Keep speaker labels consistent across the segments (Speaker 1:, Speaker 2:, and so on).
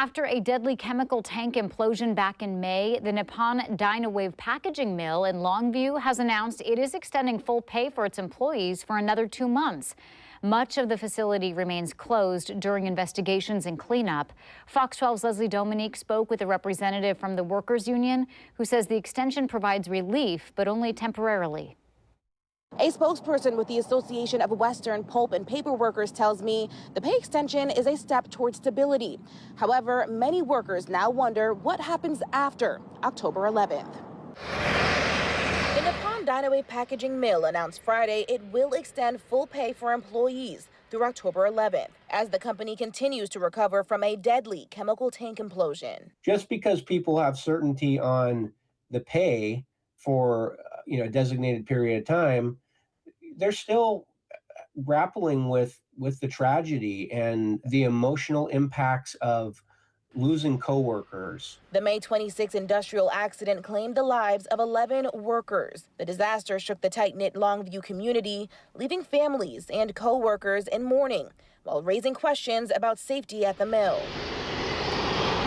Speaker 1: After a deadly chemical tank implosion back in May, the Nippon Dynawave packaging mill in Longview has announced it is extending full pay for its employees for another 2 months. Much of the facility remains closed during investigations and cleanup. Fox 12's Leslie Dominique spoke with a representative from the workers' union who says the extension provides relief, but only temporarily.
Speaker 2: A spokesperson with the Association of Western Pulp and Paper Workers tells me the pay extension is a step towards stability. However, many workers now wonder what happens after October 11th. The Nippon Dynawave packaging mill announced Friday it will extend full pay for employees through October 11th as the company continues to recover from a deadly chemical tank implosion.
Speaker 3: Just because people have certainty on the pay for a designated period of time, they're still grappling with the tragedy and the emotional impacts of losing coworkers.
Speaker 2: The May 26 industrial accident claimed the lives of 11 workers. The disaster shook the tight-knit Longview community, leaving families and coworkers in mourning while raising questions about safety at the mill.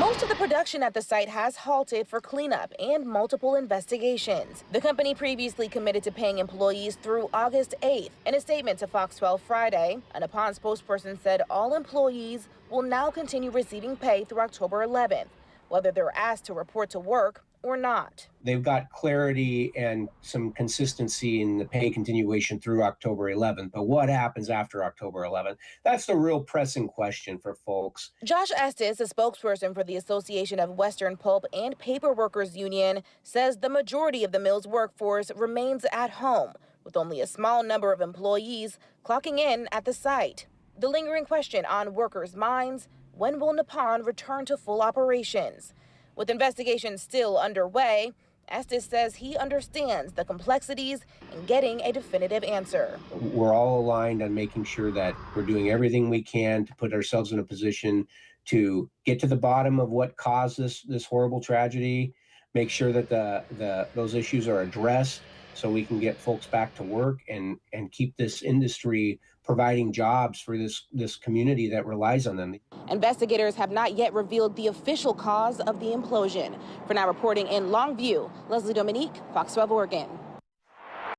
Speaker 2: Most of the production at the site has halted for cleanup and multiple investigations. The company previously committed to paying employees through August 8th. In a statement to Fox 12 Friday, a Nippon spokesperson said all employees will now continue receiving pay through October 11th, whether they're asked to report to work or not.
Speaker 3: They've got clarity and some consistency in the pay continuation through October 11th. But what happens after October 11th? That's the real pressing question for folks.
Speaker 2: Josh Estes, a spokesperson for the Association of Western Pulp and Paper Workers Union, says the majority of the mill's workforce remains at home, with only a small number of employees clocking in at the site. The lingering question on workers' minds: when will Nippon return to full operations? With investigations still underway, Estes says he understands the complexities in getting a definitive answer.
Speaker 3: We're all aligned on making sure that we're doing everything we can to put ourselves in a position to get to the bottom of what caused this horrible tragedy, make sure that those issues are addressed so we can get folks back to work and keep this industry providing jobs for this community that relies on them.
Speaker 2: Investigators have not yet revealed the official cause of the implosion. For now, reporting in Longview, Leslie Dominique, Fox 12 Oregon.